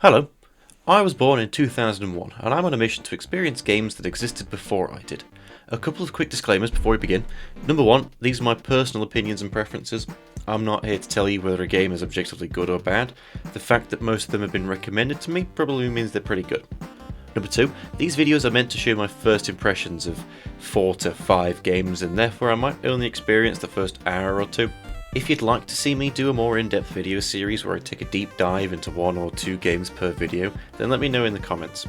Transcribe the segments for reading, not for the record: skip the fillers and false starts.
Hello, I was born in 2001 and I'm on a mission to experience games that existed before I did. A couple of quick disclaimers before we begin. Number one, these are my personal opinions and preferences. I'm not here to tell you whether a game is objectively good or bad. The fact that most of them have been recommended to me probably means they're pretty good. Number two, these videos are meant to show my first impressions of 4 to 5 games and therefore I might only experience the first hour or two. If you'd like to see me do a more in-depth video series where I take a deep dive into 1 or 2 games per video, then let me know in the comments.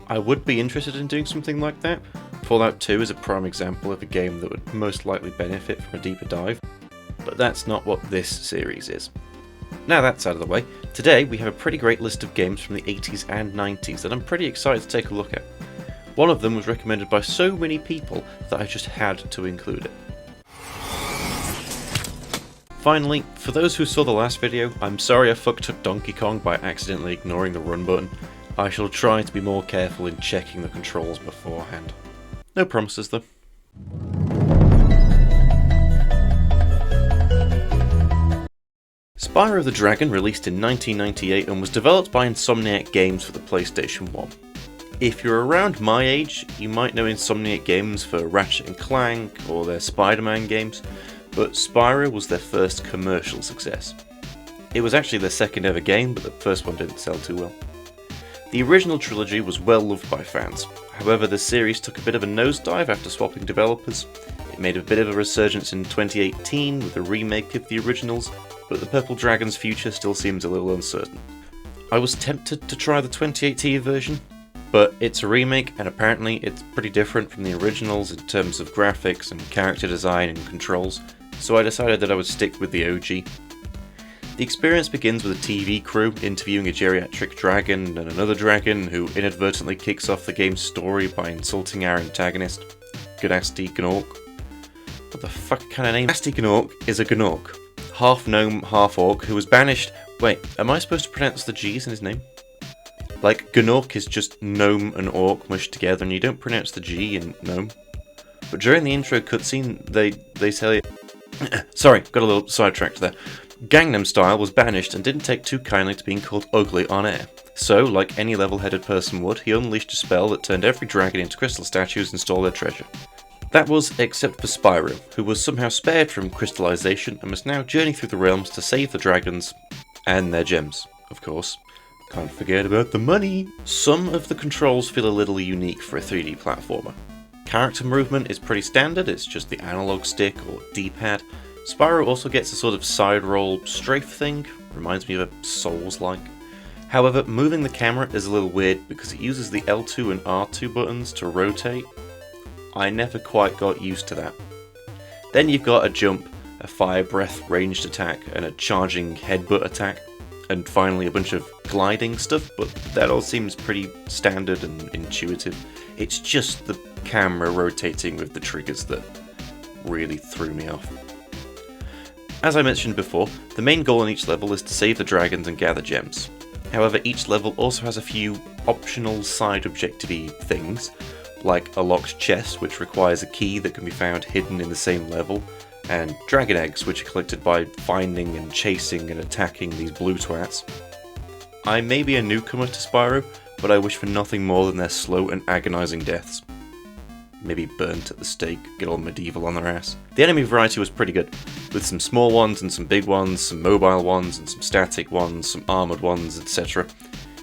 I would be interested in doing something like that. Fallout 2 is a prime example of a game that would most likely benefit from a deeper dive, but that's not what this series is. Now that's out of the way, today we have a pretty great list of games from the 80s and 90s that I'm pretty excited to take a look at. One of them was recommended by so many people that I just had to include it. Finally, for those who saw the last video, I'm sorry I fucked up Donkey Kong by accidentally ignoring the run button. I shall try to be more careful in checking the controls beforehand. No promises though. Spyro the Dragon released in 1998 and was developed by Insomniac Games for the PlayStation 1. If you're around my age, you might know Insomniac Games for Ratchet & Clank or their Spider-Man games, but Spyro was their first commercial success. It was actually their second ever game, but the first one didn't sell too well. The original trilogy was well loved by fans, however the series took a bit of a nosedive after swapping developers. It made a bit of a resurgence in 2018 with a remake of the originals, but the Purple Dragon's future still seems a little uncertain. I was tempted to try the 2018 version, but it's a remake and apparently it's pretty different from the originals in terms of graphics and character design and controls, so I decided that I would stick with the OG. The experience begins with a TV crew interviewing a geriatric dragon and another dragon who inadvertently kicks off the game's story by insulting our antagonist, Gnasty Gnorc. What the fuck kind of name? Gnasty Gnorc is a Gnorc, half gnome, half orc, who was banished. Wait, am I supposed to pronounce the G's in his name? Like, Gnorc is just gnome and orc mushed together and you don't pronounce the G in gnome. But during the intro cutscene, they say... Sorry, got a little sidetracked there. Gangnam Style was banished and didn't take too kindly to being called ugly on air. So, like any level-headed person would, he unleashed a spell that turned every dragon into crystal statues and stole their treasure. That was except for Spyro, who was somehow spared from crystallization and must now journey through the realms to save the dragons and their gems, of course. Can't forget about the money! Some of the controls feel a little unique for a 3D platformer. Character movement is pretty standard, it's just the analog stick or D-pad. Spyro also gets a sort of side roll strafe thing, reminds me of a Souls-like. However, moving the camera is a little weird because it uses the L2 and R2 buttons to rotate. I never quite got used to that. Then you've got a jump, a fire breath ranged attack, and a charging headbutt attack, and finally a bunch of gliding stuff, but that all seems pretty standard and intuitive. It's just the camera rotating with the triggers that really threw me off. As I mentioned before, the main goal in each level is to save the dragons and gather gems. However, each level also has a few optional side objective-y things, like a locked chest which requires a key that can be found hidden in the same level, and dragon eggs which are collected by finding and chasing and attacking these blue twats. I may be a newcomer to Spyro, but I wish for nothing more than their slow and agonising deaths. Maybe burnt at the stake, get all medieval on their ass. The enemy variety was pretty good, with some small ones and some big ones, some mobile ones and some static ones, some armoured ones, etc.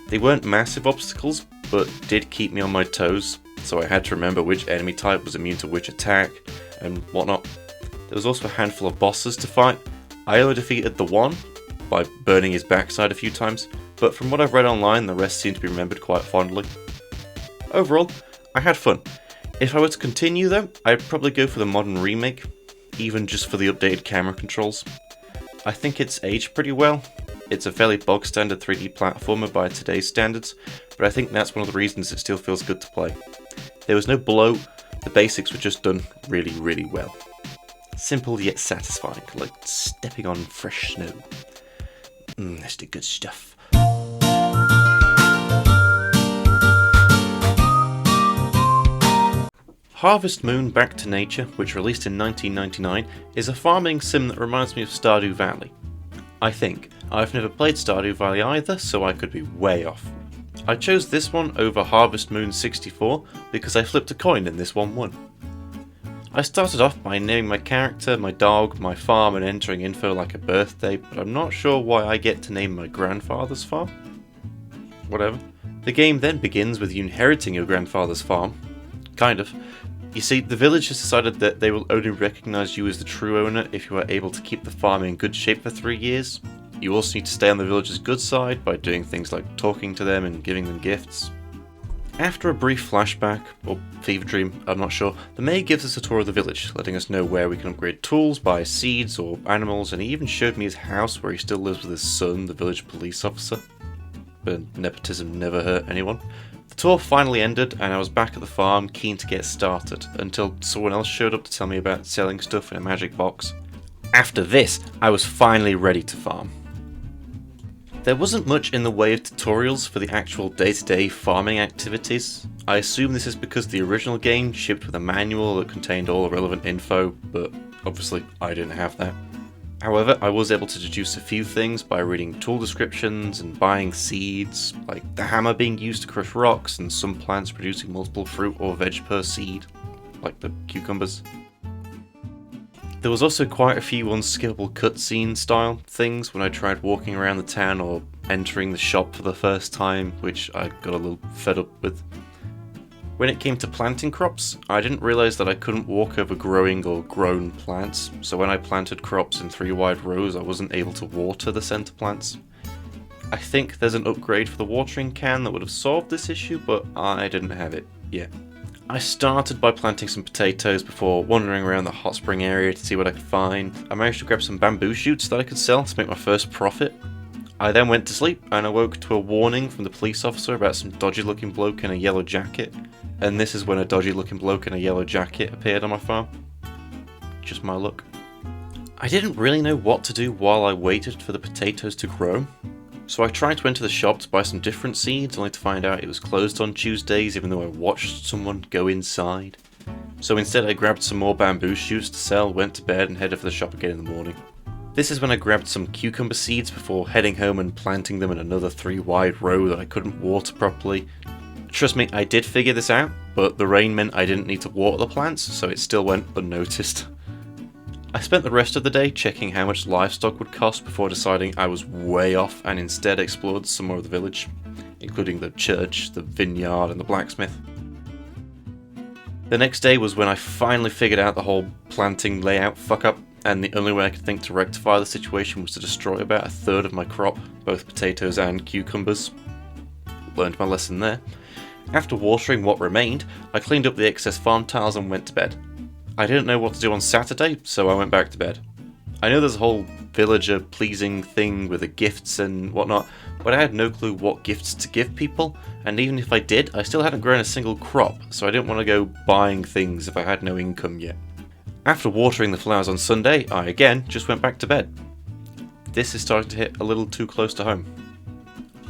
They weren't massive obstacles, but did keep me on my toes, so I had to remember which enemy type was immune to which attack, and whatnot. There was also a handful of bosses to fight. I only defeated the one, by burning his backside a few times, but from what I've read online, the rest seem to be remembered quite fondly. Overall, I had fun. If I were to continue though, I'd probably go for the modern remake, even just for the updated camera controls. I think it's aged pretty well. It's a fairly bog standard 3D platformer by today's standards, but I think that's one of the reasons it still feels good to play. There was no bloat, the basics were just done really, really well. Simple yet satisfying, like stepping on fresh snow. That's the good stuff. Harvest Moon Back to Nature, which released in 1999, is a farming sim that reminds me of Stardew Valley. I think. I've never played Stardew Valley either, so I could be way off. I chose this one over Harvest Moon 64 because I flipped a coin and this one won. I started off by naming my character, my dog, my farm and entering info like a birthday, but I'm not sure why I get to name my grandfather's farm. Whatever. The game then begins with you inheriting your grandfather's farm. Kind of. You see, the village has decided that they will only recognise you as the true owner if you are able to keep the farm in good shape for 3 years. You also need to stay on the village's good side by doing things like talking to them and giving them gifts. After a brief flashback, or fever dream, I'm not sure, the mayor gives us a tour of the village, letting us know where we can upgrade tools, buy seeds or animals, and he even showed me his house where he still lives with his son, the village police officer. But nepotism never hurt anyone. The tour finally ended and I was back at the farm, keen to get started, until someone else showed up to tell me about selling stuff in a magic box. After this, I was finally ready to farm. There wasn't much in the way of tutorials for the actual day-to-day farming activities. I assume this is because the original game shipped with a manual that contained all the relevant info, but obviously I didn't have that. However, I was able to deduce a few things by reading tool descriptions and buying seeds, like the hammer being used to crush rocks and some plants producing multiple fruit or veg per seed, like the cucumbers. There was also quite a few unskippable cutscene style things when I tried walking around the town or entering the shop for the first time, which I got a little fed up with. When it came to planting crops, I didn't realise that I couldn't walk over growing or grown plants, so when I planted crops in 3 wide rows I wasn't able to water the centre plants. I think there's an upgrade for the watering can that would have solved this issue, but I didn't have it yet. I started by planting some potatoes before wandering around the hot spring area to see what I could find. I managed to grab some bamboo shoots that I could sell to make my first profit. I then went to sleep and awoke to a warning from the police officer about some dodgy looking bloke in a yellow jacket. And this is when a dodgy looking bloke in a yellow jacket appeared on my farm. Just my luck. I didn't really know what to do while I waited for the potatoes to grow. So I tried to enter the shop to buy some different seeds, only to find out it was closed on Tuesdays even though I watched someone go inside. So instead I grabbed some more bamboo shoots to sell, went to bed and headed for the shop again in the morning. This is when I grabbed some cucumber seeds before heading home and planting them in another 3 wide row that I couldn't water properly. Trust me, I did figure this out, but the rain meant I didn't need to water the plants, so it still went unnoticed. I spent the rest of the day checking how much livestock would cost before deciding I was way off and instead explored some more of the village, including the church, the vineyard and the blacksmith. The next day was when I finally figured out the whole planting layout fuck up, and the only way I could think to rectify the situation was to destroy about 1/3 of my crop, both potatoes and cucumbers. Learned my lesson there. After watering what remained, I cleaned up the excess farm tiles and went to bed. I didn't know what to do on Saturday, so I went back to bed. I know there's a whole villager pleasing thing with the gifts and whatnot, but I had no clue what gifts to give people, and even if I did, I still hadn't grown a single crop, so I didn't want to go buying things if I had no income yet. After watering the flowers on Sunday, I again just went back to bed. This is starting to hit a little too close to home.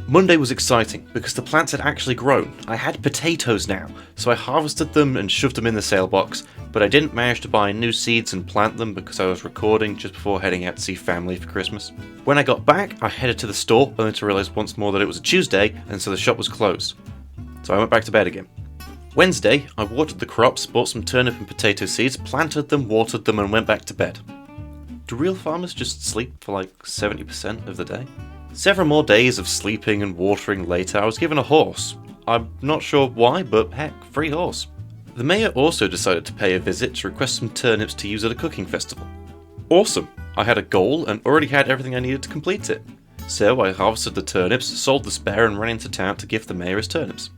Monday was exciting because the plants had actually grown. I had potatoes now, so I harvested them and shoved them in the sale box, but I didn't manage to buy new seeds and plant them because I was recording just before heading out to see family for Christmas. When I got back, I headed to the store only to realise once more that it was a Tuesday and so the shop was closed. So I went back to bed again. Wednesday, I watered the crops, bought some turnip and potato seeds, planted them, watered them and went back to bed. Do real farmers just sleep for like 70% of the day? Several more days of sleeping and watering later, I was given a horse. I'm not sure why, but heck, free horse. The mayor also decided to pay a visit to request some turnips to use at a cooking festival. Awesome! I had a goal and already had everything I needed to complete it. So I harvested the turnips, sold the spare and ran into town to give the mayor his turnips.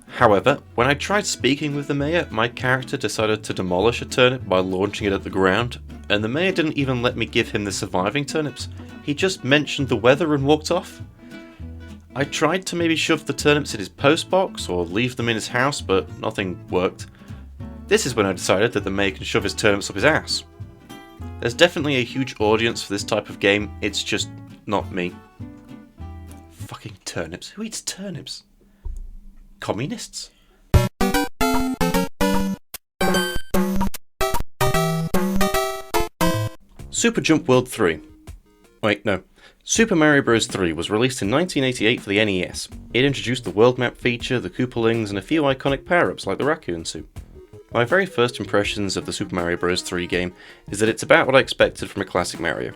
However, when I tried speaking with the mayor, my character decided to demolish a turnip by launching it at the ground, and the mayor didn't even let me give him the surviving turnips. He just mentioned the weather and walked off. I tried to maybe shove the turnips in his postbox or leave them in his house, but nothing worked. This is when I decided that the mayor can shove his turnips up his ass. There's definitely a huge audience for this type of game, it's just not me. Fucking turnips. Who eats turnips? Communists? Super Jump World 3. Wait, no. Super Mario Bros. 3 was released in 1988 for the NES. It introduced the world map feature, the Koopalings, and a few iconic power-ups like the raccoon suit. My very first impressions of the Super Mario Bros. 3 game is that it's about what I expected from a classic Mario.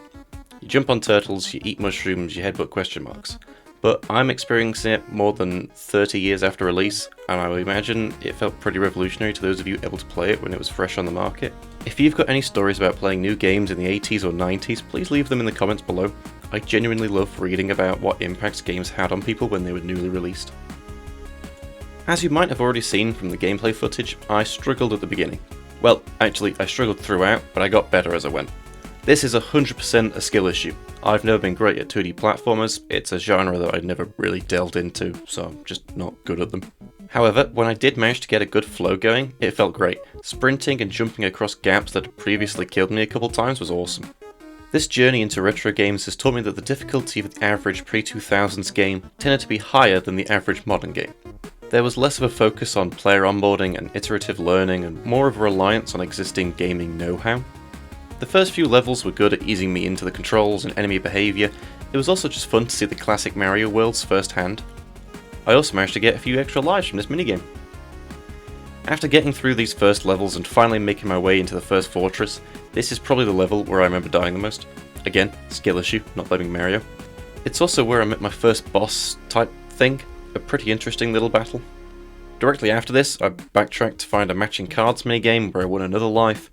You jump on turtles, you eat mushrooms, you headbutt question marks. But I'm experiencing it more than 30 years after release, and I would imagine it felt pretty revolutionary to those of you able to play it when it was fresh on the market. If you've got any stories about playing new games in the 80s or 90s, please leave them in the comments below. I genuinely love reading about what impacts games had on people when they were newly released. As you might have already seen from the gameplay footage, I struggled at the beginning. Well, actually, I struggled throughout, but I got better as I went. This is 100% a skill issue. I've never been great at 2D platformers, it's a genre that I'd never really delved into, so I'm just not good at them. However, when I did manage to get a good flow going, it felt great. Sprinting and jumping across gaps that had previously killed me a couple times was awesome. This journey into retro games has taught me that the difficulty of the average pre-2000s game tended to be higher than the average modern game. There was less of a focus on player onboarding and iterative learning and more of a reliance on existing gaming know-how. The first few levels were good at easing me into the controls and enemy behaviour. It was also just fun to see the classic Mario worlds firsthand. I also managed to get a few extra lives from this minigame. After getting through these first levels and finally making my way into the first fortress, this is probably the level where I remember dying the most. Again, skill issue, not blaming Mario. It's also where I met my first boss type thing, a pretty interesting little battle. Directly after this, I backtracked to find a matching cards minigame where I won another life.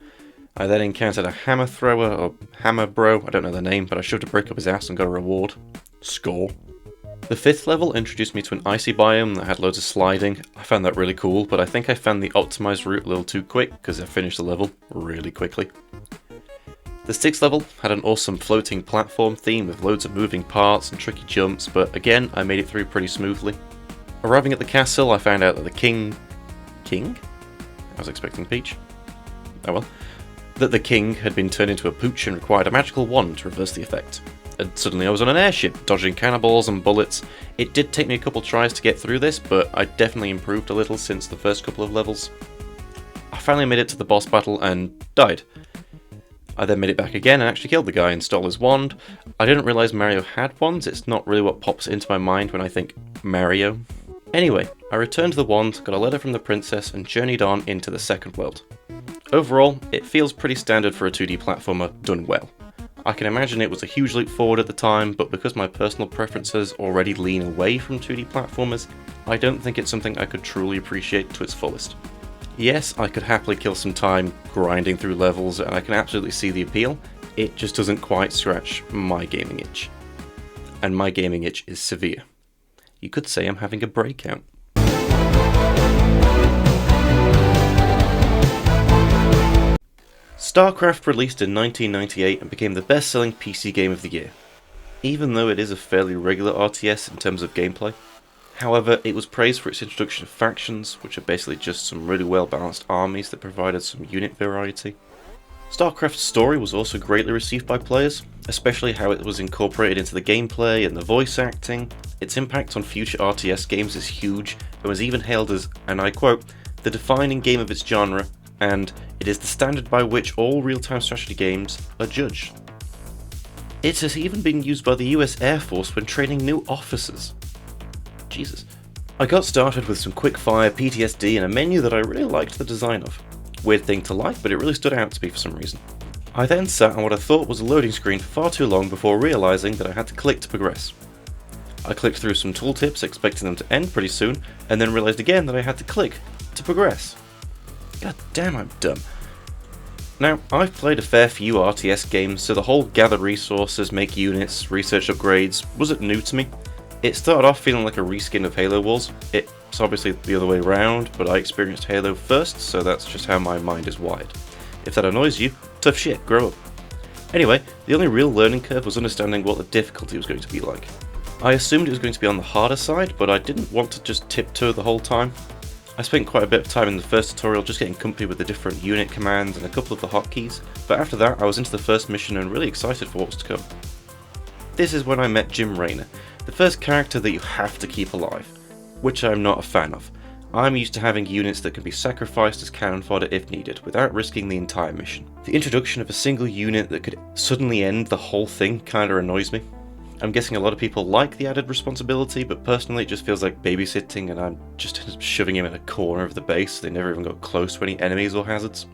I then encountered a hammer thrower, or hammer bro, I don't know the name, but I shoved a brick up his ass and got a reward. Score. The fifth level introduced me to an icy biome that had loads of sliding. I found that really cool, but I think I found the optimized route a little too quick because I finished the level really quickly. The sixth level had an awesome floating platform theme with loads of moving parts and tricky jumps, but again, I made it through pretty smoothly. Arriving at the castle, I found out that the king? I was expecting Peach. Oh well. That the king had been turned into a pooch and required a magical wand to reverse the effect. And suddenly I was on an airship, dodging cannonballs and bullets. It did take me a couple tries to get through this, but I definitely improved a little since the first couple of levels. I finally made it to the boss battle and died. I then made it back again and actually killed the guy and stole his wand. I didn't realise Mario had wands, it's not really what pops into my mind when I think Mario. Anyway, I returned the wand, got a letter from the princess and journeyed on into the second world. Overall, it feels pretty standard for a 2D platformer done well. I can imagine it was a huge leap forward at the time, but because my personal preferences already lean away from 2D platformers, I don't think it's something I could truly appreciate to its fullest. Yes, I could happily kill some time grinding through levels, and I can absolutely see the appeal, it just doesn't quite scratch my gaming itch. And my gaming itch is severe. You could say I'm having a breakout. StarCraft released in 1998 and became the best-selling PC game of the year, even though it is a fairly regular RTS in terms of gameplay. However, it was praised for its introduction of factions, which are basically just some really well-balanced armies that provided some unit variety. StarCraft's story was also greatly received by players, especially how it was incorporated into the gameplay and the voice acting. Its impact on future RTS games is huge, and was even hailed as, and I quote, the defining game of its genre, and it is the standard by which all real-time strategy games are judged. It has even been used by the US Air Force when training new officers. Jesus. I got started with some quick-fire PTSD and a menu that I really liked the design of. Weird thing to like, but it really stood out to me for some reason. I then sat on what I thought was a loading screen for far too long before realising that I had to click to progress. I clicked through some tooltips expecting them to end pretty soon, and then realised again that I had to click to progress. God damn, I'm dumb. Now, I've played a fair few RTS games, so the whole gather resources, make units, research upgrades wasn't new to me. It started off feeling like a reskin of Halo Wars. It's obviously the other way around, but I experienced Halo first, so that's just how my mind is wired. If that annoys you, tough shit, grow up. Anyway, the only real learning curve was understanding what the difficulty was going to be like. I assumed it was going to be on the harder side, but I didn't want to just tiptoe the whole time. I spent quite a bit of time in the first tutorial just getting comfy with the different unit commands and a couple of the hotkeys, but after that I was into the first mission and really excited for what was to come. This is when I met Jim Raynor, the first character that you have to keep alive, which I'm not a fan of. I'm used to having units that can be sacrificed as cannon fodder if needed, without risking the entire mission. The introduction of a single unit that could suddenly end the whole thing kinda annoys me. I'm guessing a lot of people like the added responsibility, but personally it just feels like babysitting and I'm just shoving him in a corner of the base so they never even got close to any enemies or hazards.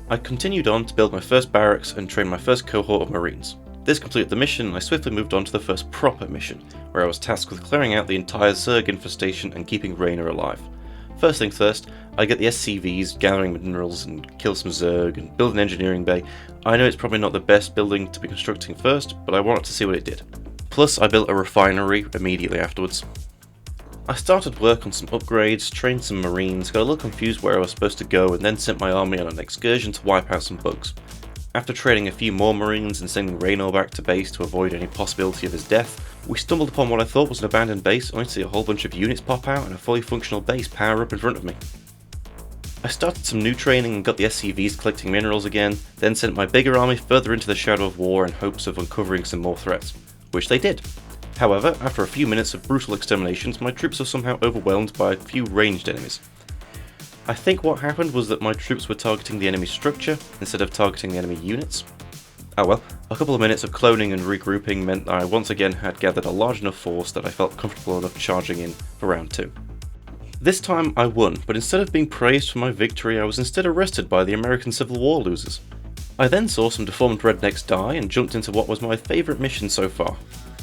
I continued on to build my first barracks and train my first cohort of marines. This completed the mission and I swiftly moved on to the first proper mission, where I was tasked with clearing out the entire Zerg infestation and keeping Reyna alive. First things first, I get the SCVs, gathering minerals and kill some Zerg and build an engineering bay. I know it's probably not the best building to be constructing first, but I wanted to see what it did. Plus I built a refinery immediately afterwards. I started work on some upgrades, trained some marines, got a little confused where I was supposed to go and then sent my army on an excursion to wipe out some bugs. After training a few more marines and sending Raynor back to base to avoid any possibility of his death, we stumbled upon what I thought was an abandoned base only to see a whole bunch of units pop out and a fully functional base power up in front of me. I started some new training and got the SCVs collecting minerals again, then sent my bigger army further into the shadow of war in hopes of uncovering some more threats, which they did. However, after a few minutes of brutal exterminations, my troops were somehow overwhelmed by a few ranged enemies. I think what happened was that my troops were targeting the enemy structure instead of targeting the enemy units. Oh well, a couple of minutes of cloning and regrouping meant I once again had gathered a large enough force that I felt comfortable enough charging in for round 2. This time I won, but instead of being praised for my victory, I was instead arrested by the American Civil War losers. I then saw some deformed rednecks die and jumped into what was my favourite mission so far.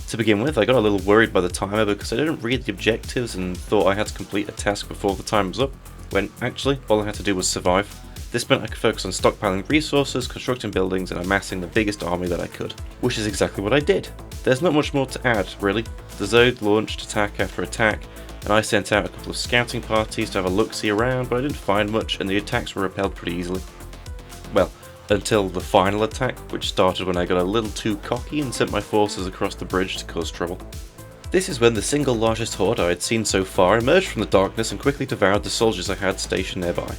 To begin with, I got a little worried by the timer because I didn't read the objectives and thought I had to complete a task before the time was up, when actually all I had to do was survive. This meant I could focus on stockpiling resources, constructing buildings and amassing the biggest army that I could. Which is exactly what I did. There's not much more to add, really. The Zerg launched attack after attack, and I sent out a couple of scouting parties to have a look-see around, but I didn't find much and the attacks were repelled pretty easily. Well, until the final attack, which started when I got a little too cocky and sent my forces across the bridge to cause trouble. This is when the single largest horde I had seen so far emerged from the darkness and quickly devoured the soldiers I had stationed nearby.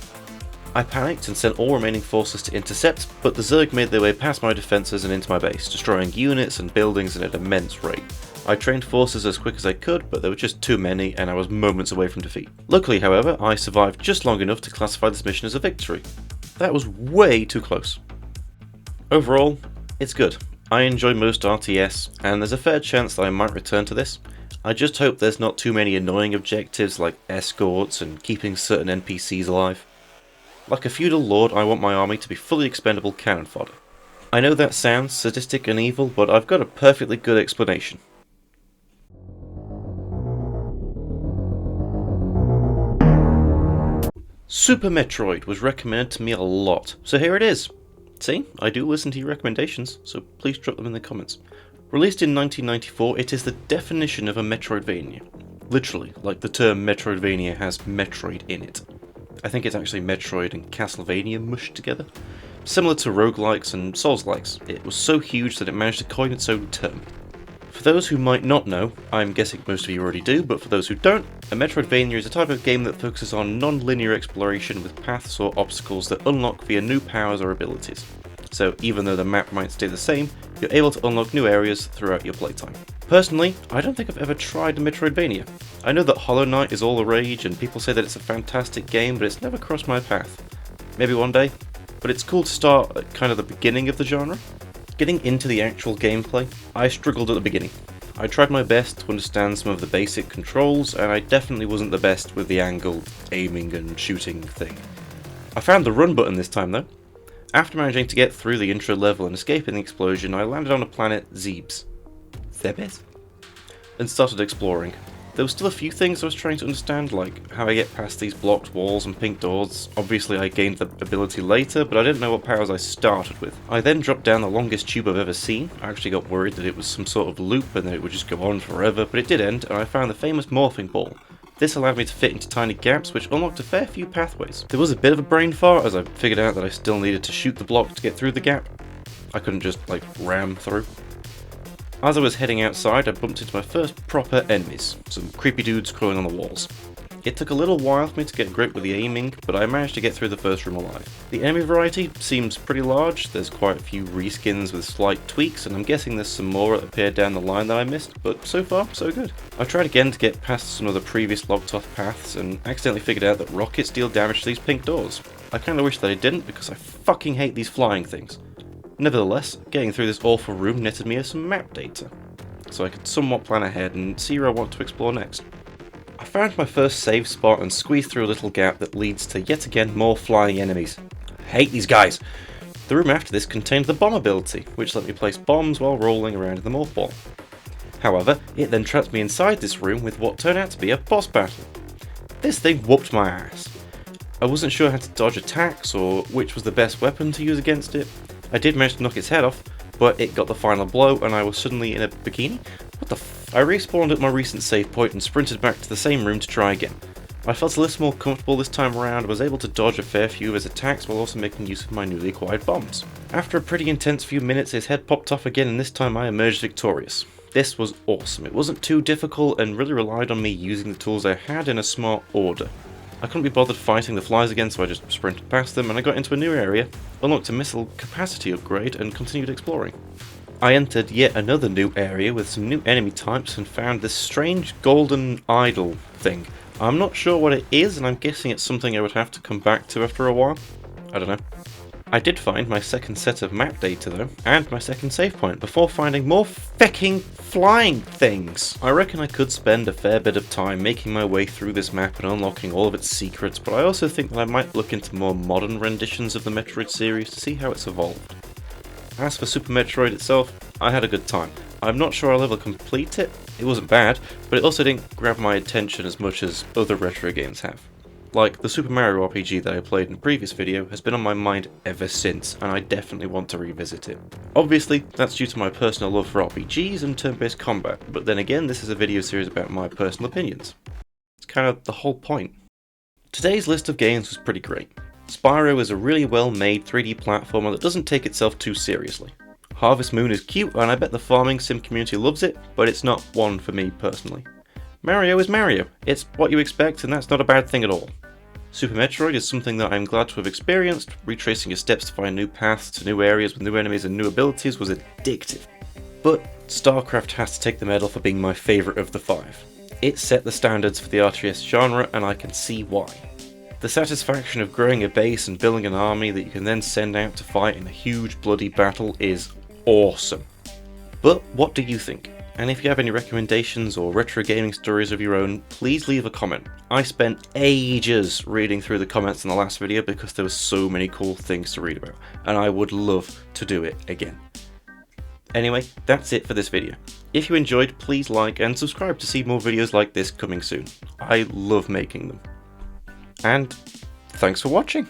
I panicked and sent all remaining forces to intercept, but the Zerg made their way past my defences and into my base, destroying units and buildings at an immense rate. I trained forces as quick as I could, but there were just too many and I was moments away from defeat. Luckily, however, I survived just long enough to classify this mission as a victory. That was way too close. Overall, it's good. I enjoy most RTS, and there's a fair chance that I might return to this. I just hope there's not too many annoying objectives like escorts and keeping certain NPCs alive. Like a feudal lord, I want my army to be fully expendable cannon fodder. I know that sounds sadistic and evil, but I've got a perfectly good explanation. Super Metroid was recommended to me a lot, so here it is. See, I do listen to your recommendations, so please drop them in the comments. Released in 1994, it is the definition of a Metroidvania. Literally, like the term Metroidvania has Metroid in it. I think it's actually Metroid and Castlevania mushed together. Similar to roguelikes and Souls-likes, it was so huge that it managed to coin its own term. For those who might not know, I'm guessing most of you already do, but for those who don't, a Metroidvania is a type of game that focuses on non-linear exploration with paths or obstacles that unlock via new powers or abilities. So even though the map might stay the same, you're able to unlock new areas throughout your playtime. Personally, I don't think I've ever tried a Metroidvania. I know that Hollow Knight is all the rage and people say that it's a fantastic game, but it's never crossed my path. Maybe one day, but it's cool to start at kind of the beginning of the genre. Getting into the actual gameplay, I struggled at the beginning. I tried my best to understand some of the basic controls, and I definitely wasn't the best with the angle, aiming and shooting thing. I found the run button this time though. After managing to get through the intro level and escaping the explosion, I landed on a planet Zebes, and started exploring. There were still a few things I was trying to understand, like how I get past these blocked walls and pink doors. Obviously I gained the ability later, but I didn't know what powers I started with. I then dropped down the longest tube I've ever seen. I actually got worried that it was some sort of loop and that it would just go on forever, but it did end, and I found the famous morphing ball. This allowed me to fit into tiny gaps, which unlocked a fair few pathways. There was a bit of a brain fart as I figured out that I still needed to shoot the block to get through the gap. I couldn't just, ram through. As I was heading outside, I bumped into my first proper enemies, some creepy dudes crawling on the walls. It took a little while for me to get a grip with the aiming, but I managed to get through the first room alive. The enemy variety seems pretty large. There's quite a few reskins with slight tweaks, and I'm guessing there's some more that appeared down the line that I missed, but so far, so good. I tried again to get past some of the previous locked off paths, and accidentally figured out that rockets deal damage to these pink doors. I kinda wish that I didn't, because I fucking hate these flying things. Nevertheless, getting through this awful room netted me some map data. so I could somewhat plan ahead and see where I want to explore next. I found my first save spot and squeezed through a little gap that leads to yet again more flying enemies. I hate these guys! The room after this contained the bomb ability, which let me place bombs while rolling around in the morph ball. However, it then trapped me inside this room with what turned out to be a boss battle. This thing whooped my ass. I wasn't sure how to dodge attacks or which was the best weapon to use against it. I did manage to knock its head off, but it got the final blow and I was suddenly in a bikini? What the f? I respawned at my recent save point and sprinted back to the same room to try again. I felt a little more comfortable this time around and was able to dodge a fair few of his attacks while also making use of my newly acquired bombs. After a pretty intense few minutes, his head popped off again and this time I emerged victorious. This was awesome. It wasn't too difficult and really relied on me using the tools I had in a smart order. I couldn't be bothered fighting the flies again, so I just sprinted past them and I got into a new area, unlocked a missile capacity upgrade and continued exploring. I entered yet another new area with some new enemy types and found this strange golden idol thing. I'm not sure what it is and I'm guessing it's something I would have to come back to after a while. I don't know. I did find my second set of map data though, and my second save point before finding more fecking flying things. I reckon I could spend a fair bit of time making my way through this map and unlocking all of its secrets, but I also think that I might look into more modern renditions of the Metroid series to see how it's evolved. As for Super Metroid itself, I had a good time. I'm not sure I'll ever complete it. It wasn't bad, but it also didn't grab my attention as much as other retro games have. Like, the Super Mario RPG that I played in a previous video has been on my mind ever since, and I definitely want to revisit it. Obviously, that's due to my personal love for RPGs and turn-based combat, but then again, this is a video series about my personal opinions. It's kind of the whole point. Today's list of games was pretty great. Spyro is a really well-made 3D platformer that doesn't take itself too seriously. Harvest Moon is cute, and I bet the farming sim community loves it, but it's not one for me personally. Mario is Mario. It's what you expect, and that's not a bad thing at all. Super Metroid is something that I'm glad to have experienced. Retracing your steps to find new paths to new areas with new enemies and new abilities was addictive. But StarCraft has to take the medal for being my favourite of the 5. It set the standards for the RTS genre, and I can see why. The satisfaction of growing a base and building an army that you can then send out to fight in a huge bloody battle is awesome. But what do you think? And if you have any recommendations or retro gaming stories of your own, please leave a comment. I spent ages reading through the comments in the last video because there were so many cool things to read about, and I would love to do it again. Anyway, that's it for this video. If you enjoyed, please like and subscribe to see more videos like this coming soon. I love making them. And thanks for watching!